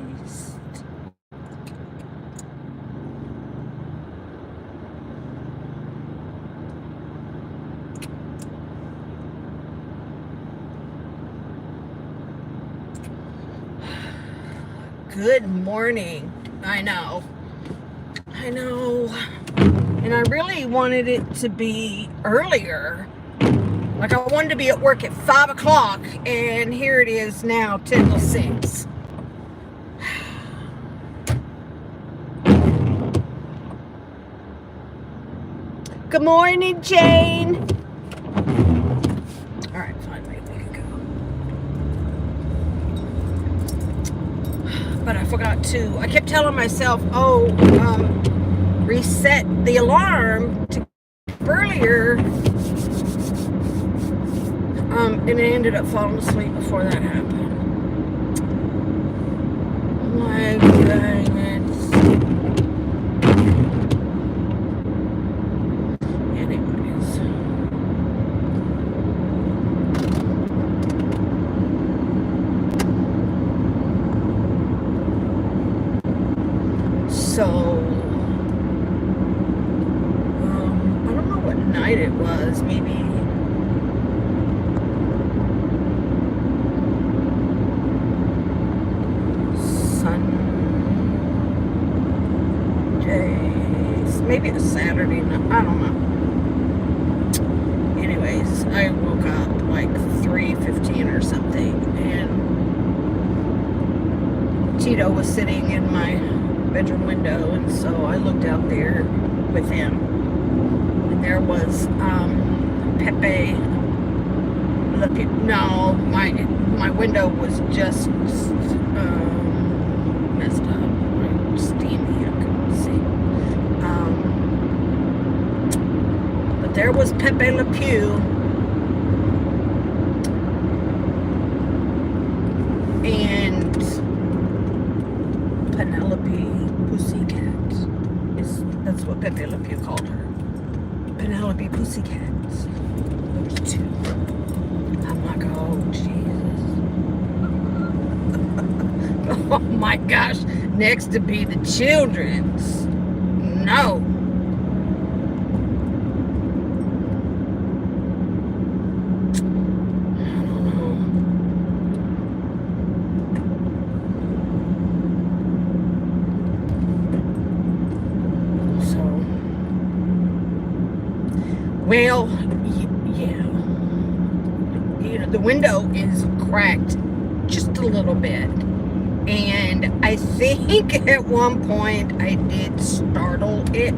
Christ. Good morning. I know. And I really wanted it to be earlier. Like, I wanted to be at work at 5 o'clock, and here it is now, 10 till 6. Good morning, Jane. All right, fine, we can go. But I forgot to, I kept telling myself, reset the alarm to earlier. And I ended up falling asleep before that happened. My goodness. Anyways. So, I don't know what night it was. Maybe maybe it was Saturday night. I don't know. Anyways, I woke up like 3:15 or something, and Tito was sitting in my bedroom window, and so I looked out there with him, and there was Pepe. No, my window was just messed up, like steamy. I couldn't see. But there was Pepe Le Pew, and Penelope Pussycat. That's what Pepe Le Pew called her. Penelope Pussycat. There's two. I'm like, oh, Jesus. Oh, my gosh. Next to be the children's. No. Well, yeah. You know, the window is cracked just a little bit. And I think at one point I did startle it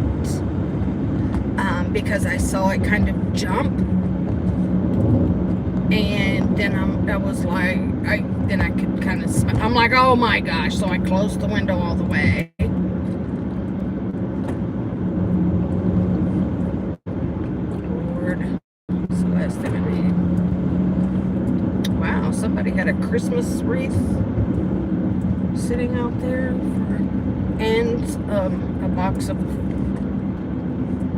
because I saw it kind of jump. And then I was like, then I could kind of smell. I'm like, oh my gosh. So I closed the window all the way. Somebody had a Christmas wreath sitting out there and a box of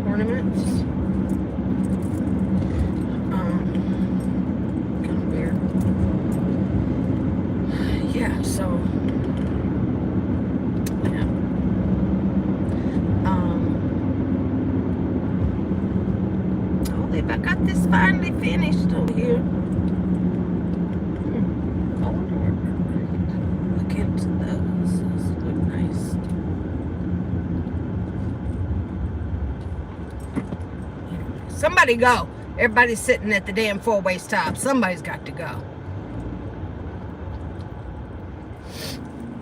ornaments. Kind of weird. Yeah, so yeah. I got this finally finished over here. Somebody go. Everybody's sitting at the damn four-way stop. Somebody's got to go.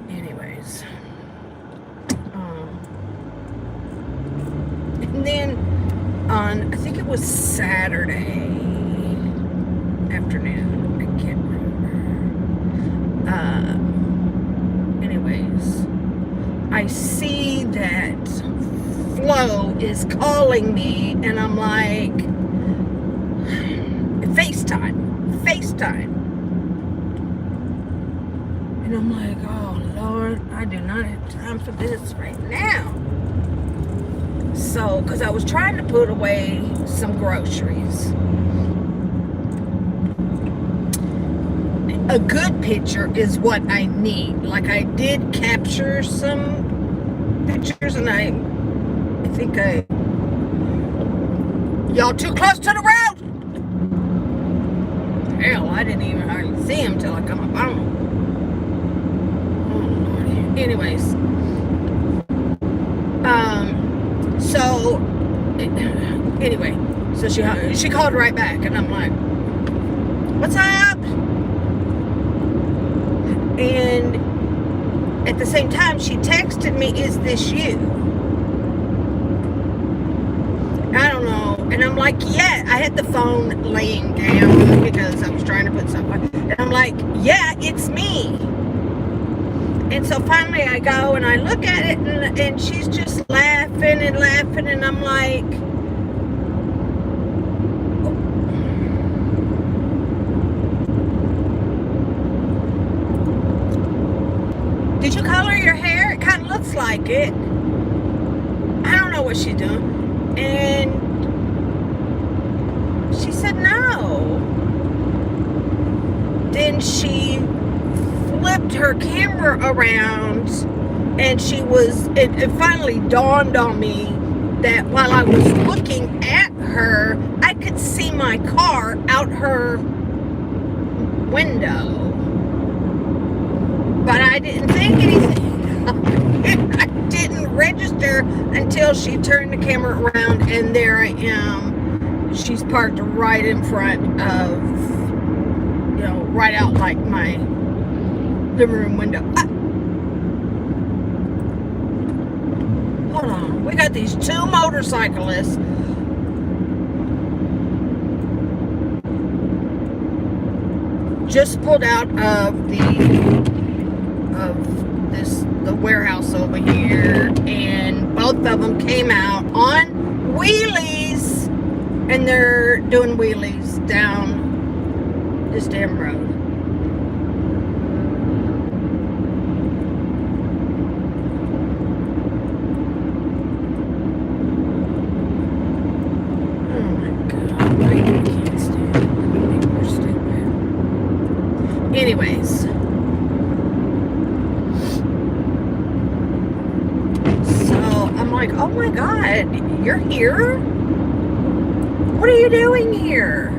Anyways. And then on, I think it was Saturday afternoon. I can't remember. Anyways. I see that Flo is calling me, and I'm like, FaceTime. And I'm like, oh Lord, I do not have time for this right now. So, because I was trying to put away some groceries. a good picture is what I need. Like, I did capture some pictures, and I think y'all too close to the road. Hell, I didn't even hardly see him till I come up on him. Oh, Lord. Anyways, so she called right back, and I'm like, what's up? And at the same time, she texted me, is this you? I don't know. And I'm like, yeah. I had the phone laying down because I was trying to put something. And I'm like, yeah, it's me. And so finally I go and I look at it, and she's just laughing and laughing. And I'm like, did you color your hair? It kind of looks like it. I don't know what she's doing. And she said no. Then she flipped her camera around, and it finally dawned on me that while I was looking at her, I could see my car out her window. But I didn't think anything. I didn't register until she turned the camera around, and there I am. She's parked right in front of, right out like my living room window. Hold on. We got these two motorcyclists. Just pulled out of the warehouse over here, and both of them came out on wheelies, and they're doing wheelies down this damn road. Oh my God, I can't stand it. We're stupid. Anyways, oh my God, you're here? What are you doing here?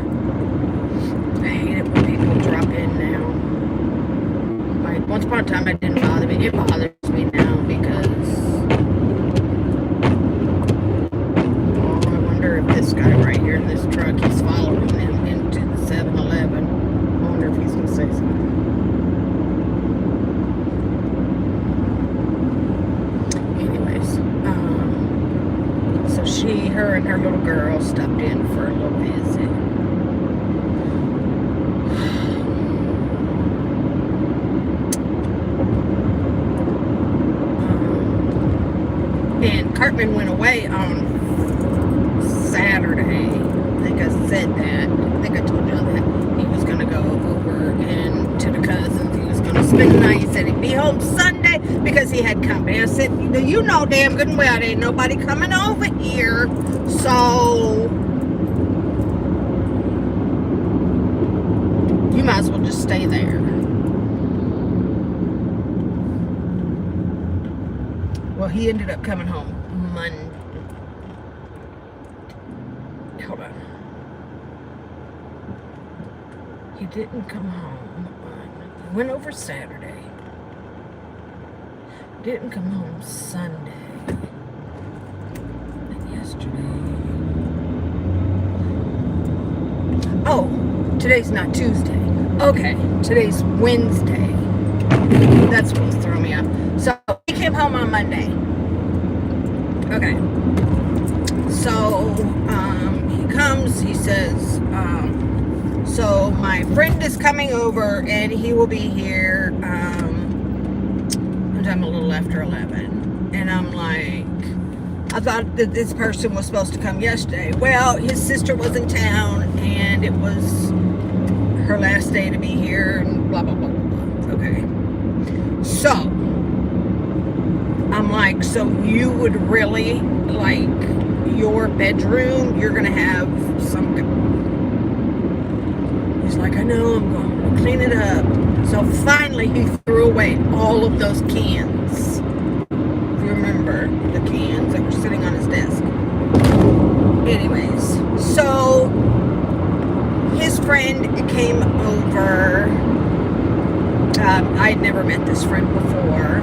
I hate it when people drop in now. Like, once upon a time, it didn't bother me. It bothers me now because, I wonder if this guy right here in this truck, he's following them into the 7-Eleven. I wonder if he's going to say something. Her and her little girl stopped in for a little visit. And Cartman went away on Saturday. I think I said that. I think I told y'all that. He was going to go over and to the cousins. He was going to spend the night. He said he'd be home Sunday because he had company. I said, you know damn good and well, there ain't nobody coming over here. So you might as well just stay there. Well, he ended up coming home Monday. Hold on. He didn't come home. He went over Saturday. Didn't come home Sunday. And yesterday. Oh, today's not Tuesday. Okay, today's Wednesday. That's what was throwing me off. So he came home on Monday. Okay. So he comes, he says, so my friend is coming over and he will be here sometime a little after 11. And I'm like, I thought that this person was supposed to come yesterday. Well, his sister was in town and it was her last day to be here and blah, blah, blah, blah, blah. Okay. So, I'm like, so you would really, like, your bedroom, you're going to have some... He's like, I know, I'm going to clean it up. So finally he threw away all of those cans. If you remember the cans that were sitting on his desk. Anyways, so his friend came over. I'd never met this friend before.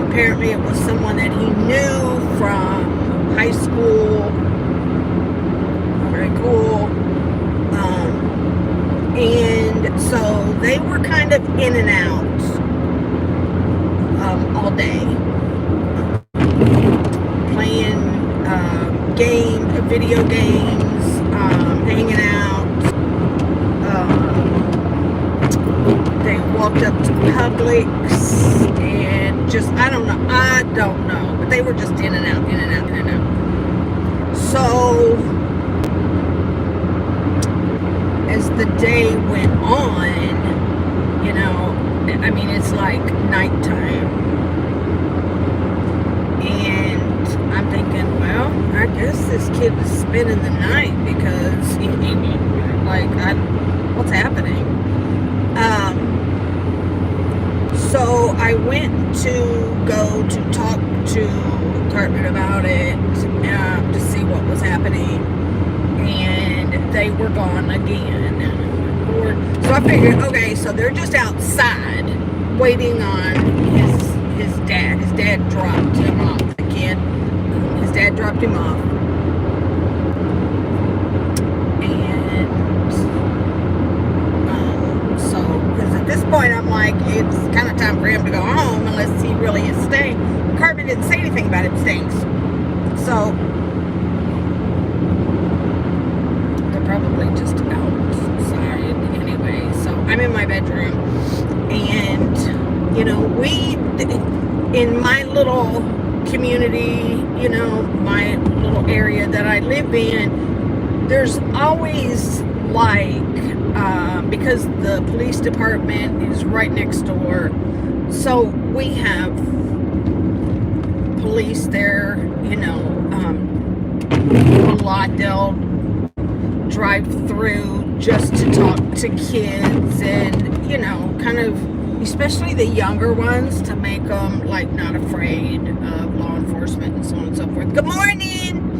Apparently it was someone that he knew from high school. Very cool. And so they were kind of in and out all day. Playing video games, hanging out. They walked up to Publix and just, I don't know, but they were just in and out, in and out, in and out. So, as the day went on, you know, I mean, it's like nighttime. And I'm thinking, well, I guess this kid is spending the night because, what's happening? So I went to go to talk to Cartman about it to see what was happening, and they were gone again. So I figured, okay, so they're just outside waiting on his dad. His dad dropped him off. The kid, his dad dropped him off. At this point, I'm like, it's kind of time for him to go home unless he really is staying. Cartman didn't say anything about him staying. So, they're probably just outside anyway. So, I'm in my bedroom. And, you know, in my little community, you know, my little area that I live in, there's always because the police department is right next door, so we have police there, you know, a lot. They'll drive through just to talk to kids and, you know, kind of, especially the younger ones, to make them, like, not afraid of law enforcement and so on and so forth. Good morning!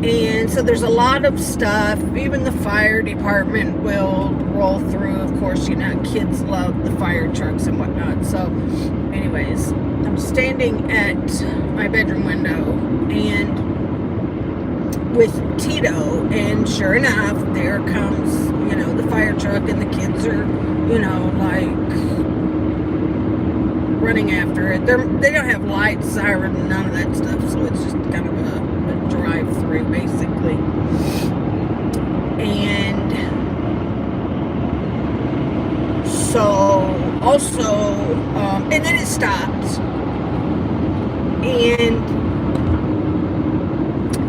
And so there's a lot of stuff. Even the fire department will roll through. Of course, you know, kids love the fire trucks and whatnot. So, anyways, I'm standing at my bedroom window and with Tito, and sure enough, there comes, you know, the fire truck, and the kids are, you know, like running after it. They don't have lights, siren, none of that stuff. So it's just kind of a drive-through, basically. And so also and then it stopped, and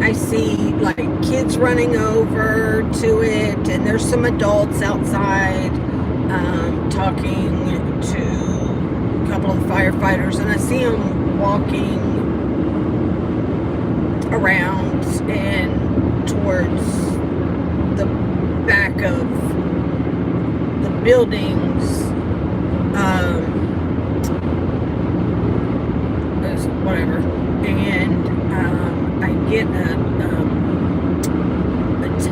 I see like kids running over to it, and there's some adults outside talking to a couple of the firefighters, and I see them walking around and towards the back of the buildings, whatever, and I get a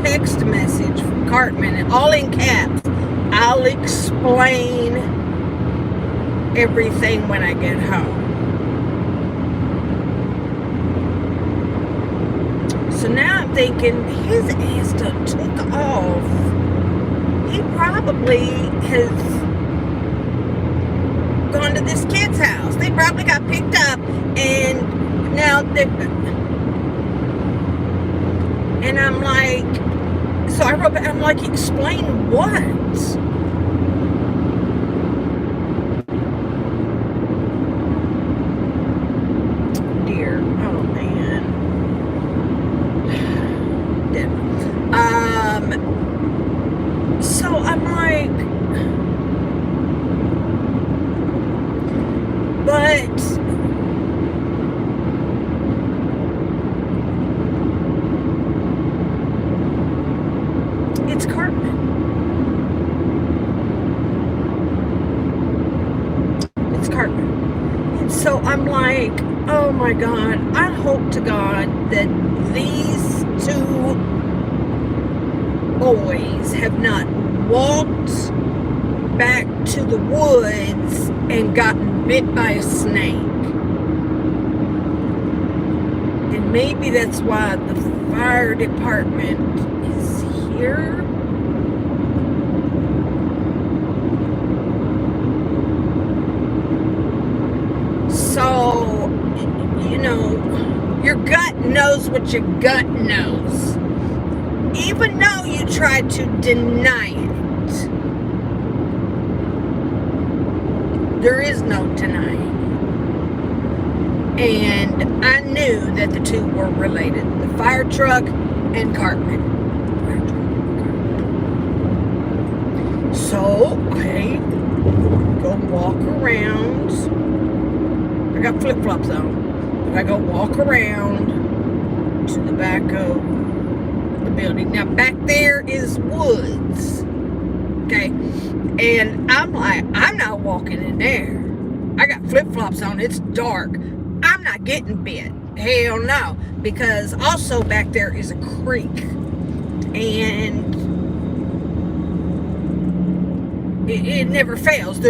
text message from Cartman, and all in caps. I'll explain everything when I get home. So now I'm thinking, his ass done took off. He probably has gone to this kid's house. They probably got picked up, and now they've... And I'm like, so I wrote back, I'm like, explain what? Dear, oh man. So I'm like, but it's Cartman. I'm like, oh my God, I hope to God that these two boys have not walked back to the woods and gotten bit by a snake. And maybe that's why the fire department is here. So, you know, your gut knows what your gut knows. Even though you try to deny it, there is no denying. And I knew that the two were related. The fire truck and Cartman. So I go walk around. I got flip-flops on. But I go walk around to the back of the building. Now back there is woods. Okay. And I'm like, I'm not walking in there. I got flip-flops on. It's dark. I'm not getting bit. Hell no. Because also back there is a creek. And it never fails.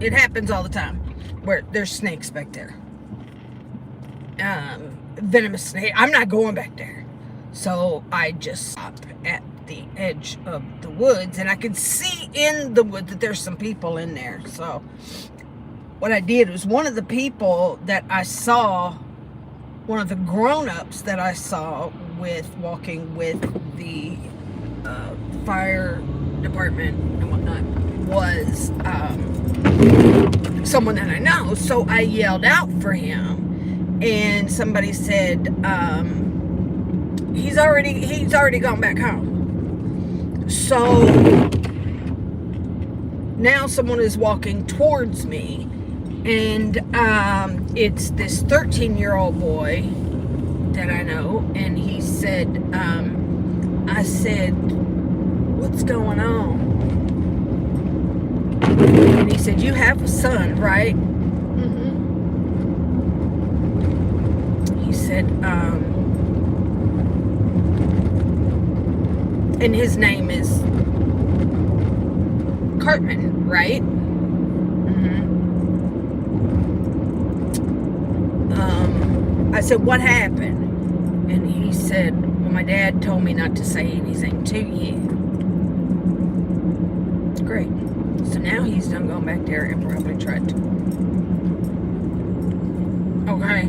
It happens all the time where there's snakes back there. Venomous snake. I'm not going back there. So I just stop at the edge of the woods, and I can see in the woods that there's some people in there. So what I did was, one of the people that I saw, one of the grown-ups that I saw walking with the fire department and whatnot was someone that I know. So I yelled out for him, and somebody said, he's already gone back home. So now someone is walking towards me, and it's this 13-year-old boy that I know, and he said, I said, what's going on? And he said, you have a son, right? Mm-hmm. He said, and his name is Cartman, right? Mm-hmm. I said, what happened? And he said, well, my dad told me not to say anything to you. Great. So now he's done gone back there and probably tried to. Okay.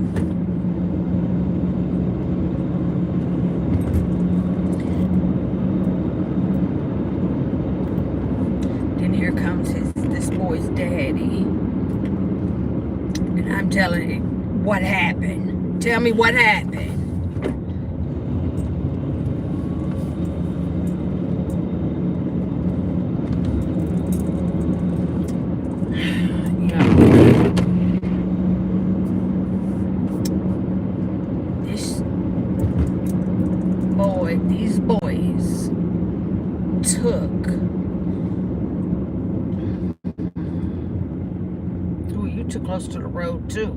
Then here comes this boy's daddy. And I'm telling him what happened. Tell me what happened. These boys took. Oh, you too close to the road too.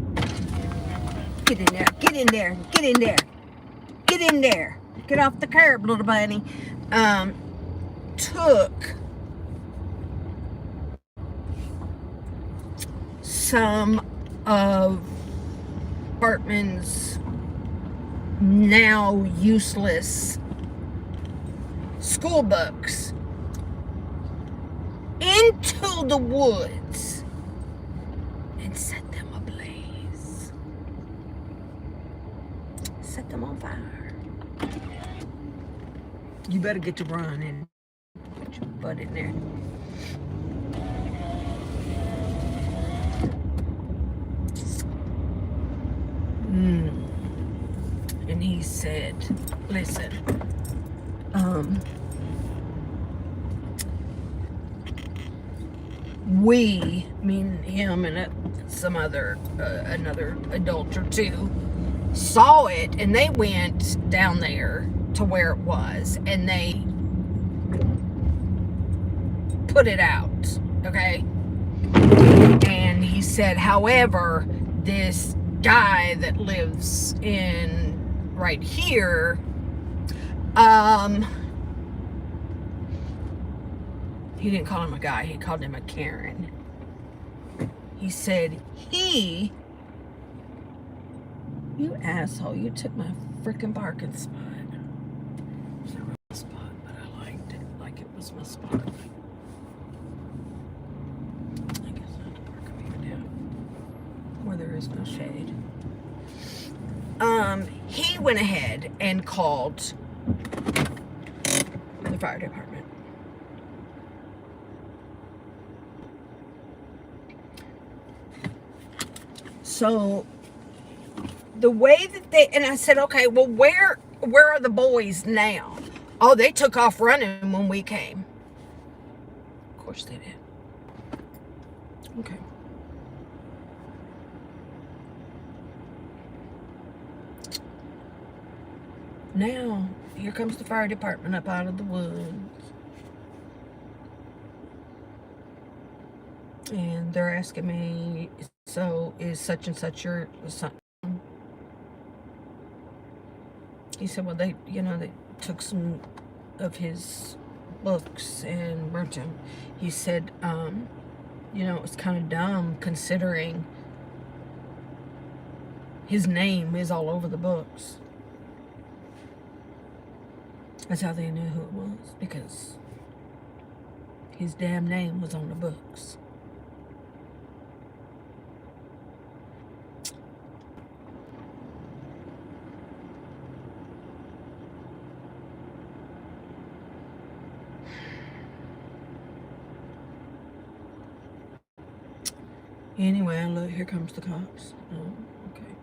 Get in there, get in there, get in there, get in there. Get off the curb, little bunny. Took some of Bartman's now useless school books into the woods and set them ablaze. Set them on fire. You better get to running. Put your butt in there. And he said, listen, we, meaning him and some other, another adult or two, saw it, and they went down there to where it was, and they put it out, okay? And he he said, however, this guy that lives in right here, he didn't call him a guy, he called him a Karen. He said, you asshole, you took my freaking parking spot. It's not really a spot, but I liked it like it was my spot. I guess I have to park over here now, where there is no shade. He went ahead and called the fire department. So the way that and I said, okay, well, where are the boys now? Oh, they took off running when we came. Of course they did. Okay. Now, here comes the fire department up out of the woods. And they're asking me, so is such and such your son? He said, well, they took some of his books and burnt them. He said, it's kind of dumb considering his name is all over the books. That's how they knew who it was, because his damn name was on the books. Anyway, look, here comes the cops. Oh, okay.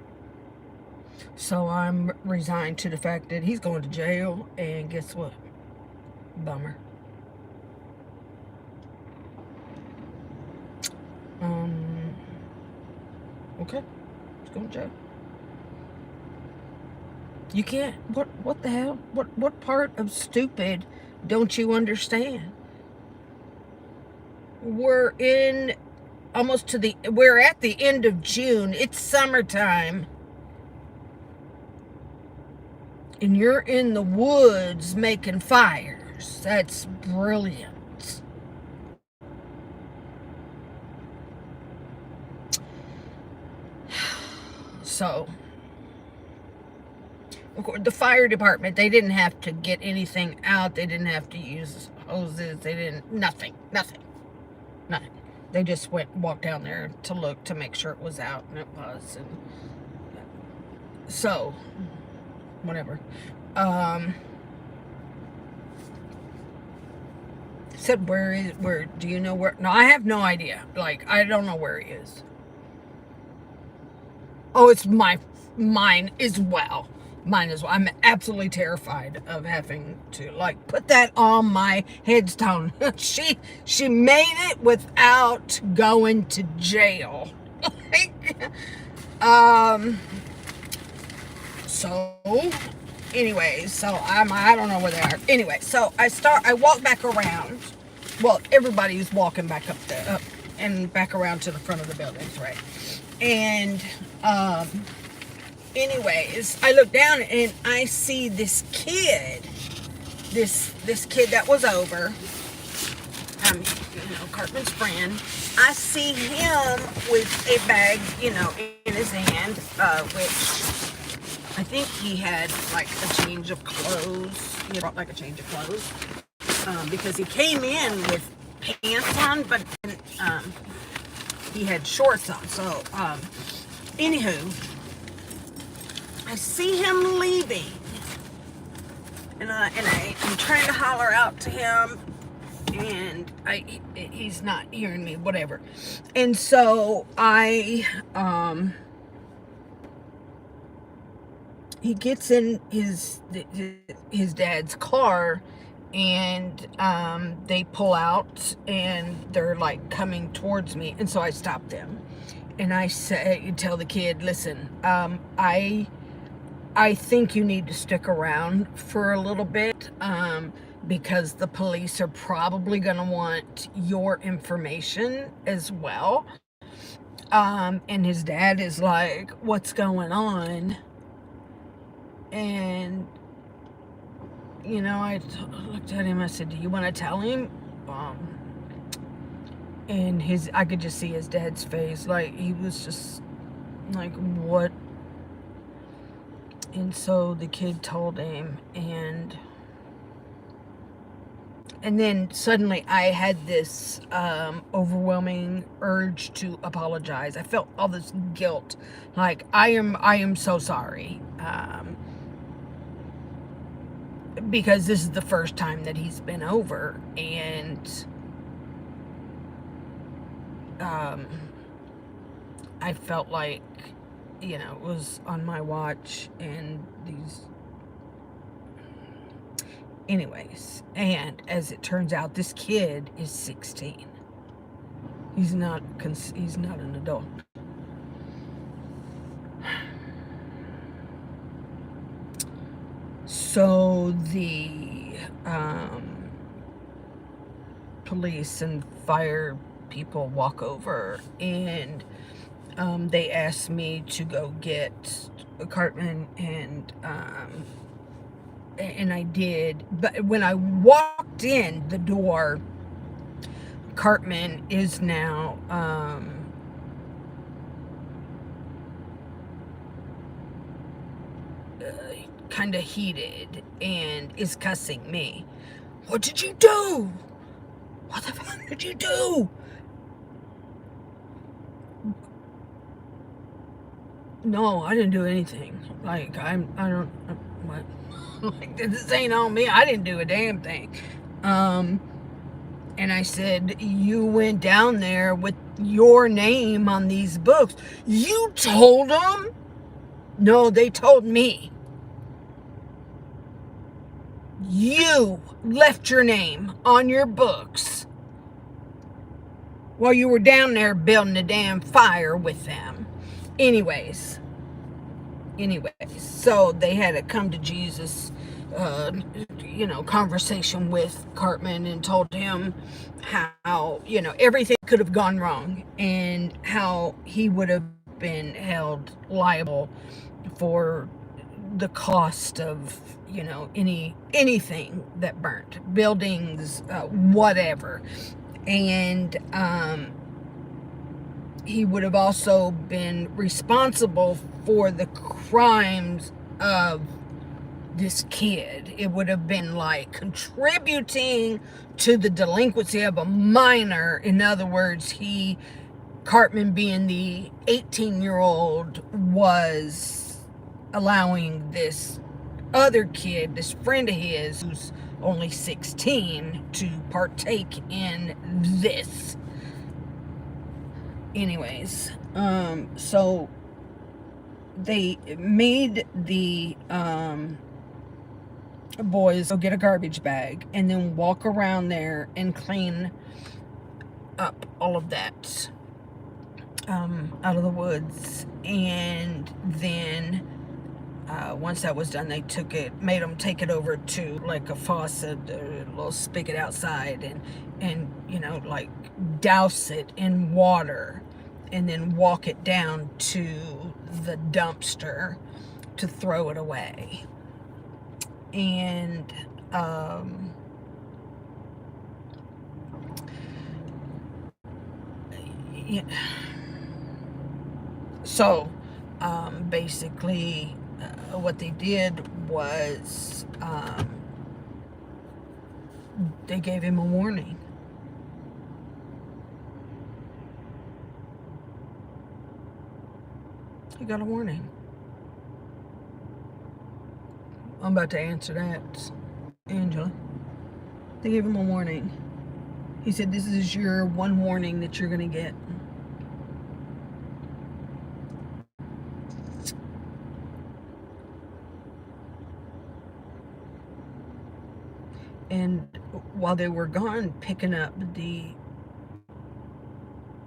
So I'm resigned to the fact that he's going to jail, and guess what? Bummer. Okay. He's going to jail. You can't, what the hell? What part of stupid don't you understand? We're at the end of June. It's summertime. And you're in the woods making fires. That's brilliant. So, of course, the fire department, they didn't have to get anything out. They didn't have to use hoses. Nothing. They just walked down there to look to make sure it was out, and it was. And so, whatever. Said, where do you know where? No, I have no idea. Like, I don't know where he is. Oh, it's mine as well. I'm absolutely terrified of having to, like, put that on my headstone. She made it without going to jail. So anyway, I don't know where they are. Anyway, so I walk back around. Well, everybody's walking back up and back around to the front of the buildings, right? And anyways, I look down and I see this kid, this kid that was over, Cartman's friend. I see him with a bag, in his hand, which I think he had like a change of clothes. He brought like a change of clothes, because he came in with pants on, but he had shorts on. So, anywho, I see him leaving, and I'm trying to holler out to him, and he's not hearing me, whatever. And so he gets in his dad's car, and they pull out, and they're like coming towards me, and so I stop them, and I tell the kid, listen, I think you need to stick around for a little bit, because the police are probably going to want your information as well. And his dad is like, what's going on? And, I looked at him. I said, do you want to tell him? And I could just see his dad's face. Like, he was just like, what? And so the kid told him, and then suddenly I had this overwhelming urge to apologize. I felt all this guilt, like I am so sorry, because this is the first time that he's been over, and I felt like, it was on my watch, and anyways, and as it turns out, this kid is 16. He's not an adult. So the police and fire people walk over, and they asked me to go get Cartman, and I did. But when I walked in the door, Cartman is now kind of heated and is cussing me. What did you do? What the fuck did you do? No, I didn't do anything. Like, I don't, what? Like, this ain't on me. I didn't do a damn thing. And I said, you went down there with your name on these books. You told them? No, they told me. You left your name on your books while you were down there building a damn fire with them. Anyways, so they had a come to Jesus, conversation with Cartman, and told him how, everything could have gone wrong, and how he would have been held liable for the cost of, anything that burnt, buildings, whatever. And he would have also been responsible for the crimes of this kid. It would have been like contributing to the delinquency of a minor. In other words, Cartman, being the 18-year-old, was allowing this other kid, this friend of his who's only 16, to partake in this. Anyways, so they made the boys go get a garbage bag and then walk around there and clean up all of that out of the woods. And then once that was done, they made them take it over to like a faucet, a little spigot outside, and like douse it in water, and then walk it down to the dumpster to throw it away. And so basically what they did was they gave him a warning. He got a warning. I'm about to answer that, Angela. They gave him a warning. He said, this is your one warning that you're going to get. And while they were gone picking up the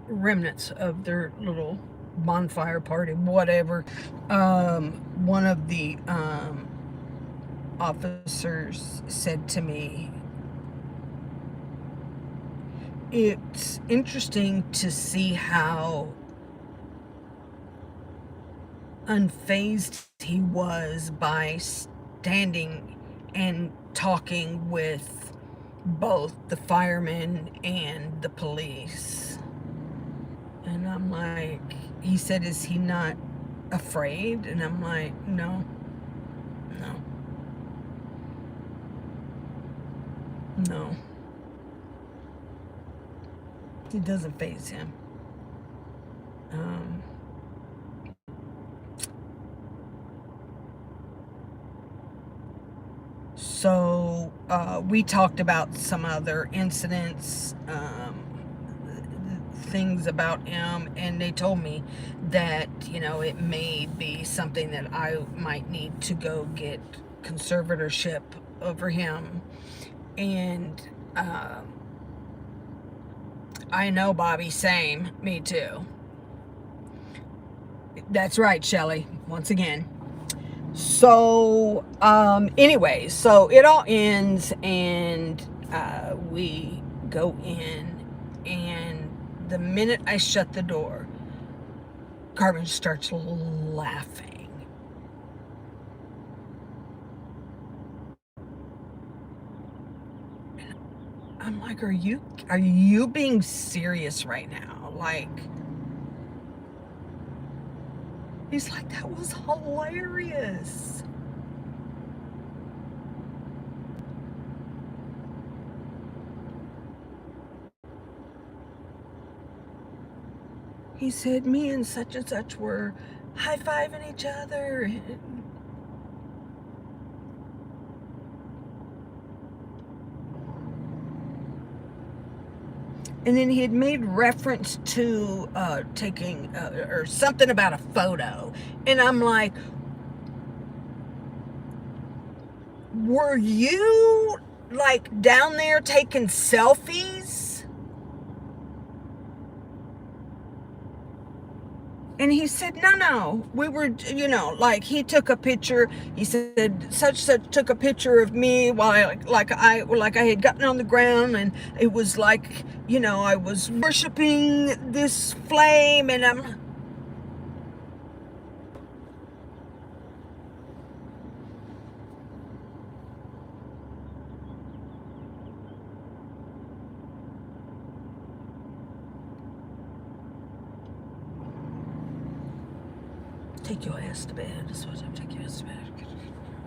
remnants of their little bonfire party, whatever, one of the officers said to me, it's interesting to see how unfazed he was by standing and talking with both the firemen and the police. And I'm like, he said, is he not afraid? And I'm like, no, no, no. It doesn't faze him. Um, so we talked about some other incidents, things about him, and they told me that, you know, it may be something that I might need to go get conservatorship over him. And I know, Bobby, same, me too. That's right, Shelley, once again. So anyways, so it all ends, and we go in, and the minute I shut the door, Carmen starts laughing. And I'm like, are you being serious right now? Like, he's like, that was hilarious. He said, me and such were high-fiving each other. And then he had made reference to taking, or something about a photo. And I'm like, were you, like, down there taking selfies? And he said, no, we were, you know, like, he took a picture. He said, such took a picture of me while I had gotten on the ground, and it was like, you know, I was worshiping this flame, and I'm, take your ass to bed. That's what I'm take your ass to bed.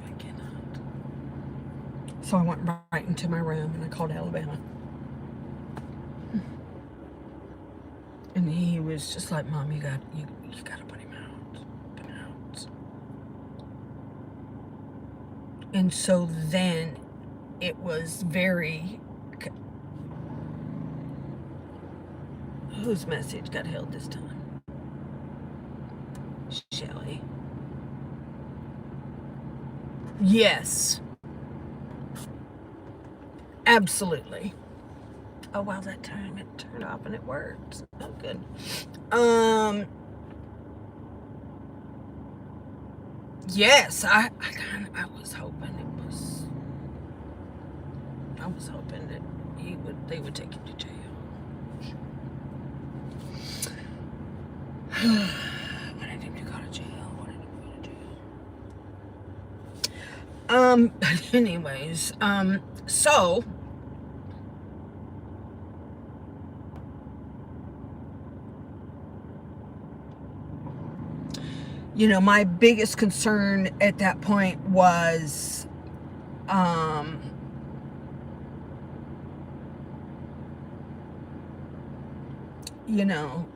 I cannot. So I went right into my room, and I called Alabama. And he was just like, Mom, you gotta put him out. Put him out. And so then it was very, whose message got held this time? Shelley. Yes. Absolutely. Oh wow, that time it turned off and it worked. Oh good. Yes, I was hoping that they would take him to jail. Wanted him to go to jail. But anyways, so you know, my biggest concern at that point was, you know,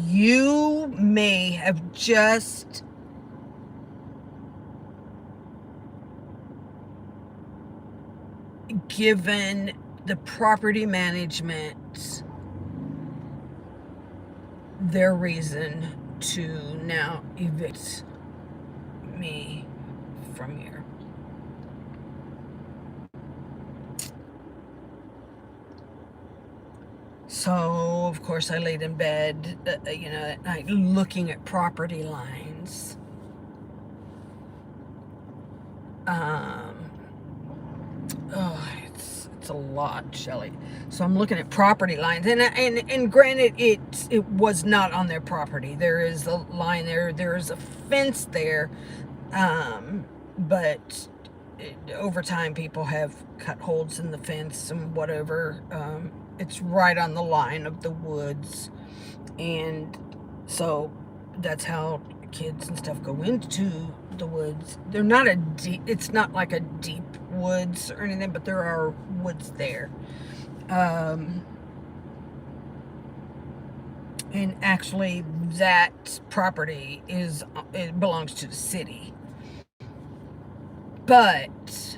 you may have just given the property management their reason to now evict me from here. So, of course, I laid in bed, you know, at night looking at property lines. Oh, it's That's a lot, Shelley. So I'm looking at property lines, and granted, it was not on their property. There is a line there. There is a fence there, but over time, people have cut holes in the fence and whatever. It's right on the line of the woods, and so that's how kids and stuff go into the woods. They're not a deep, it's not like a deep woods or anything, but there are woods there. And actually that property it belongs to the city. But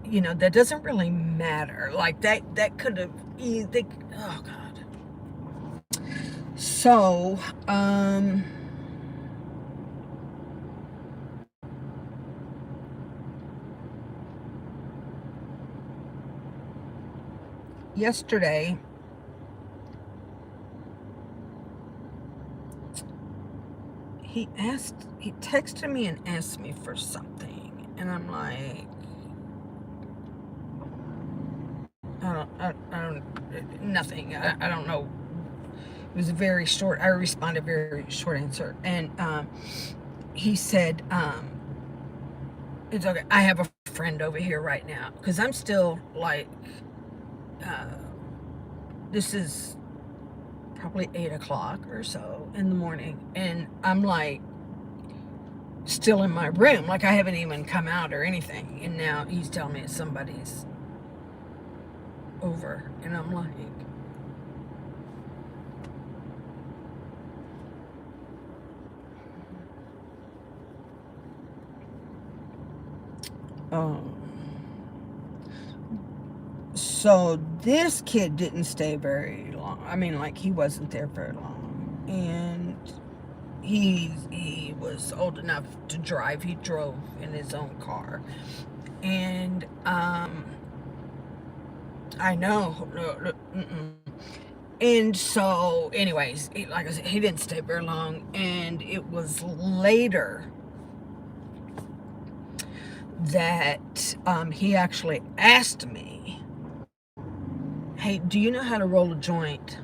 that doesn't really matter. Like that could have oh God. So, yesterday, he texted me and asked me for something, and I'm like, I don't, nothing. I don't know. It was a very short, I responded very short answer. And he said, it's okay. I have a friend over here right now. Because I'm still like, this is probably 8 o'clock or so in the morning. And I'm like, still in my room. Like I haven't even come out or anything. And now he's telling me somebody's over. And I'm like, so this kid didn't stay very long. I mean, like, he wasn't there very long. And he was old enough to drive. He drove in his own car. And I know. And so, anyways, like I said, he didn't stay very long. And it was later that he actually asked me, hey, do you know how to roll a joint?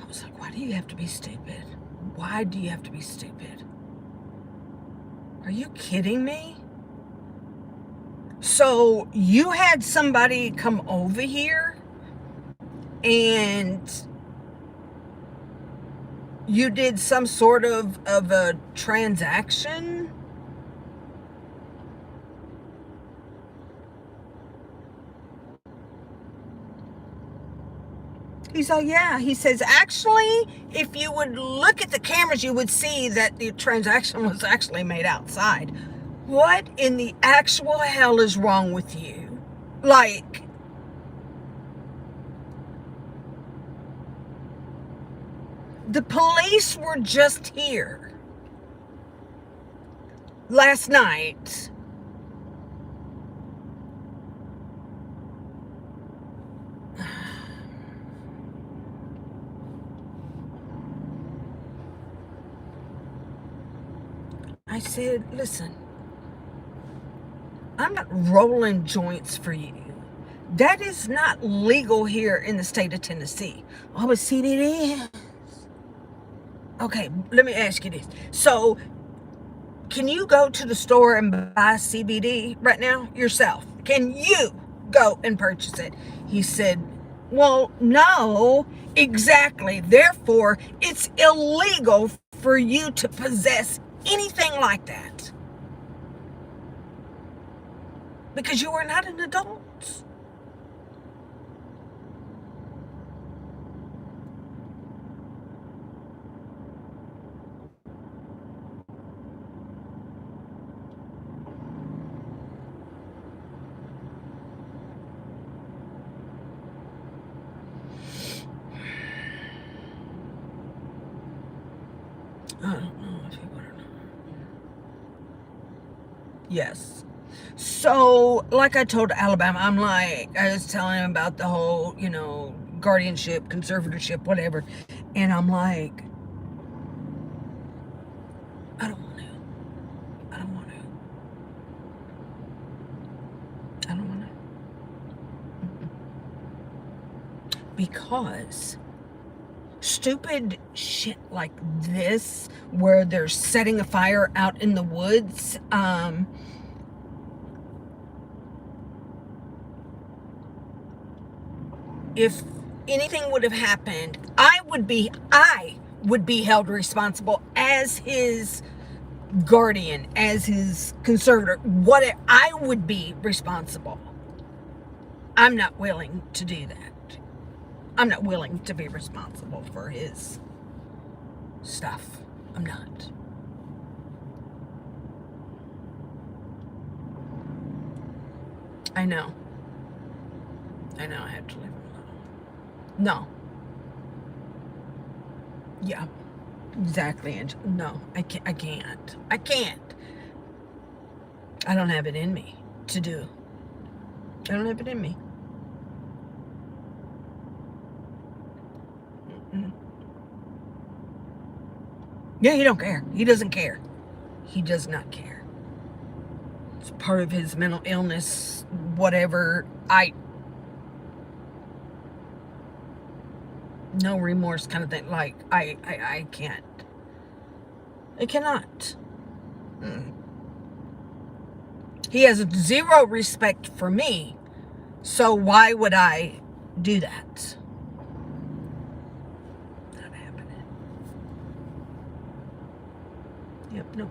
I was like, why do you have to be stupid? Why do you have to be stupid? Are you kidding me? So you had somebody come over here and you did some sort of a transaction? He's like, yeah. He says, actually, if you would look at the cameras, you would see that the transaction was actually made outside. What in the actual hell is wrong with you? Like, the police were just here last night. I said, listen, I'm not rolling joints for you. That is not legal here in the state of Tennessee. Oh, but see, it is. Okay, let me ask you this. So, can you go to the store and buy CBD right now yourself? Can you go and purchase it? He said, well, no, exactly. Therefore, it's illegal for you to possess anything like that. Because you are not an adult. I don't know if you want to know. Yes. So, like I told Alabama, I was telling him about the whole, guardianship, conservatorship, whatever. And I'm like, I don't want to. I don't want to. I don't want to. Because stupid shit like this, where they're setting a fire out in the woods, if anything would have happened, I would be held responsible as his guardian, as his conservator. What I would be responsible. I'm not willing to do that. I'm not willing to be responsible for his stuff. I'm not. I know. I have to leave him alone. No. Yeah. Exactly. And no, I can't. I can't. I don't have it in me to do. I don't have it in me. Yeah, he don't care. He doesn't care. He does not care. It's part of his mental illness, whatever. No remorse kind of thing. Like, I can't. I cannot. He has zero respect for me. So why would I do that? Not happening. Yep, no.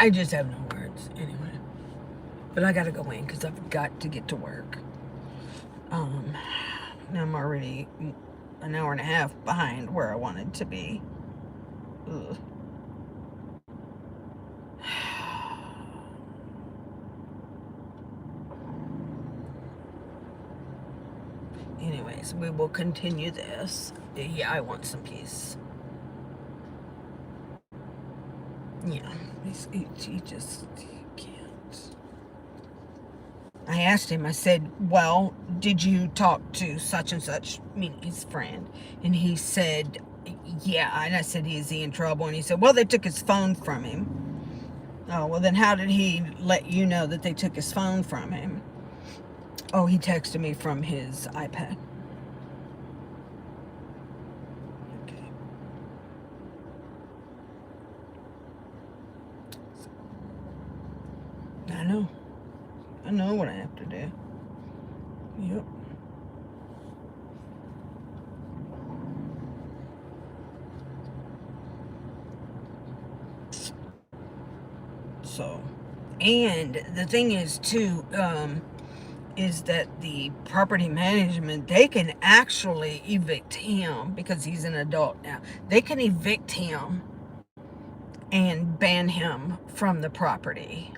I just have no words anyway. But I gotta go in because I've got to get to work. Now I'm already an hour and a half behind where I wanted to be. Ugh. Anyways, we will continue this. Yeah, I want some peace. Yeah, he just can't. I asked him, I said, well, did you talk to such and such, meaning his friend? And he said, yeah. And I said, is he in trouble? And he said, well, they took his phone from him. Oh, well, then how did he let you know that they took his phone from him? Oh, he texted me from his iPad. Okay. I know what I have to do. Yep. So, and the thing is too, is that the property management, they can actually evict him because he's an adult now. They can evict him and ban him from the property.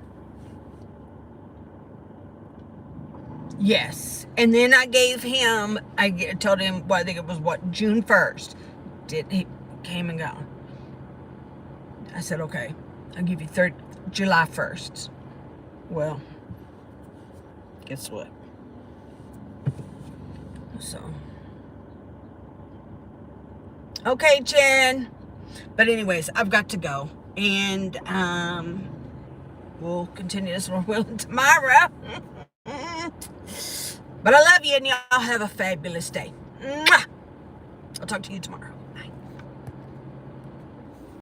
Yes. And then I told him, well, I think it was June 1st. He came and gone. I said, okay, I'll give you July 1st. Well, guess what? So, okay, Jen. But anyways, I've got to go. And we'll continue this one tomorrow. But I love you, and y'all have a fabulous day. Mwah! I'll talk to you tomorrow.